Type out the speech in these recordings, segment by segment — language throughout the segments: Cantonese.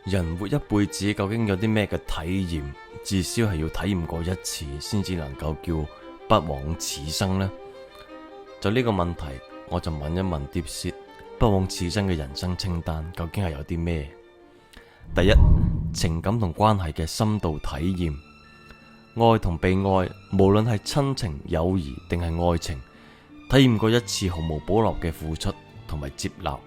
人活一輩子究竟有啲咩嘅體驗？至少係要體驗過一次，先至能夠叫不枉此生呢？就呢個問題，我就問一問 DeepSeek，不枉此生嘅人生清單究竟係有啲咩？第一，情感同關係嘅深度體驗，愛同被愛，無論係親情、友誼定係愛情，體驗過一次毫無保留嘅付出同埋接納，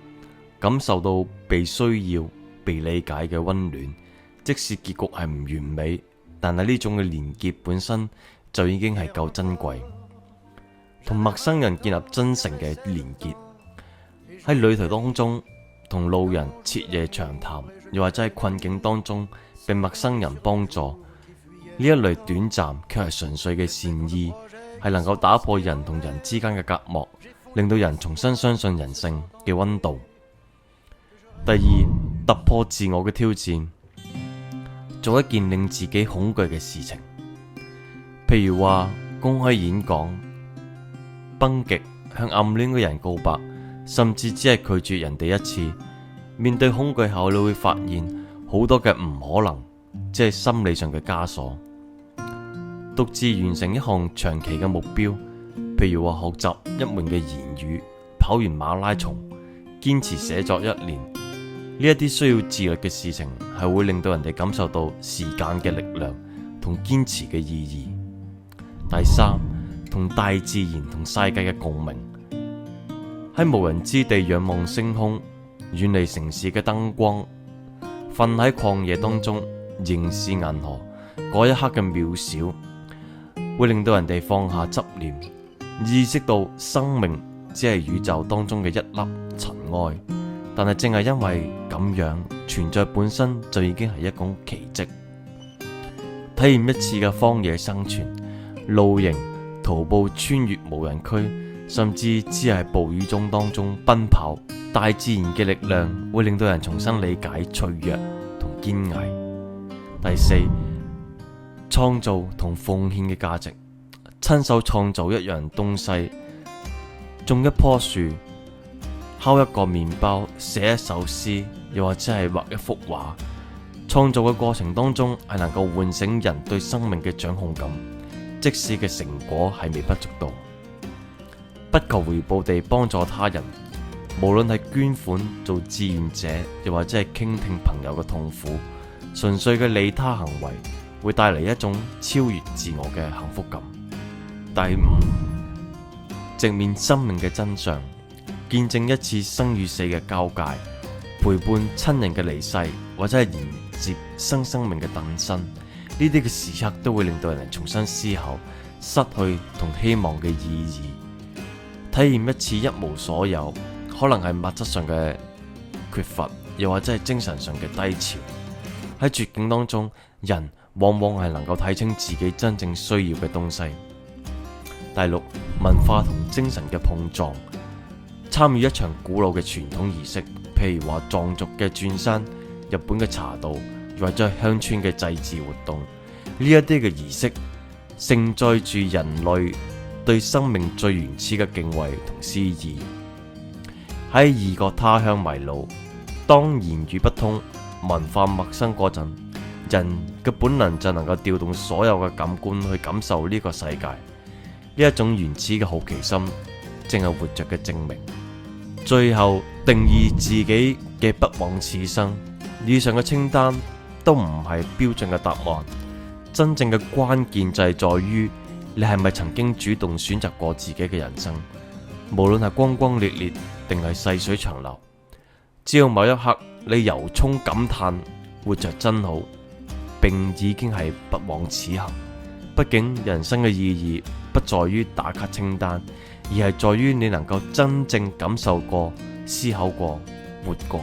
感受到被需要、被理解嘅溫暖，即使結局係唔完美，但係呢種嘅連結本身就已經係夠珍貴。同陌生人建立真誠嘅連結，喺旅途當中同路人徹夜長談，又或者喺困境當中被陌生人幫助，呢一類短暫卻係純粹嘅善意，係能夠打破人同人之間嘅隔膜，令到人重新相信人性嘅溫度。第二，突破自我嘅挑戰，做一件令自己恐懼嘅事情，譬如話公開演講、崩極、向暗戀嘅人告白，甚至只係拒絕人哋一次。面對恐懼後，你會發現好多嘅唔可能，即係心理上嘅枷鎖。獨自完成一項長期嘅目標，譬如話學習一門嘅言語、跑完馬拉松、堅持寫作1年，呢一啲需要自律嘅事情，係會令到人哋感受到時間嘅力量同堅持嘅意義。第三，同大自然同世界嘅共鳴，喺無人之地仰望星空，遠離城市嘅燈光，瞓喺曠野當中凝視銀河，嗰一刻嘅渺小，會令到人哋放下執念，意識到生命只係宇宙當中嘅一粒塵埃。但係正係因為咁樣，存在本身就已經係一種奇蹟。體驗一次嘅荒野生存、露營、徒步穿越無人區，甚至只係暴雨中當中奔跑，大自然嘅力量會令到人重新理解脆弱同堅毅。第四，創造同奉獻嘅價值，親手創造一樣東西，種一棵樹，烤一個麵包，寫一首詩，又或者係畫一幅畫，創造嘅過程當中係能夠喚醒人對生命嘅掌控感，即使嘅成果係微不足道，不求回報地幫助他人，無論係捐款、做志願者，又或者係傾聽朋友嘅痛苦，純粹嘅利他行為會帶嚟一種超越自我嘅幸福感。第五，直面生命嘅真相，見證一次生與死嘅交界，陪伴親人嘅離世，或者係迎接新生命嘅誕生，呢啲嘅時刻都會令到人重新思考失去同希望嘅意義。體驗一次一無所有，可能係物質上嘅缺乏，又或者係精神上嘅低潮。喺絕境當中，人往往係能夠睇清自己真正需要嘅東西。第六，文化同精神嘅碰撞，參與一場古老嘅傳統儀式，譬如話藏族嘅轉山、日本嘅茶道，又或者係鄉村嘅祭祀活動，呢一啲嘅儀式承載住人類對生命最原始嘅敬畏同詩意。喺異國他鄉迷路，當言語不通、文化陌生嗰陣，人嘅本能就能夠調動所有嘅感官去感受呢個世界。呢一種原始嘅好奇心，正係活着嘅證明。最後定義自己嘅不枉此生，以上嘅清單都唔係標準嘅答案。真正嘅關鍵就係在於你係咪曾經主動選擇過自己嘅人生，無論係轟轟烈烈定係細水長流。只要某一刻你由衷感嘆活着真好，並已經係不枉此行。畢竟人生嘅意義不在於打卡清單，而係在於你能夠真正感受過、思考過、活過。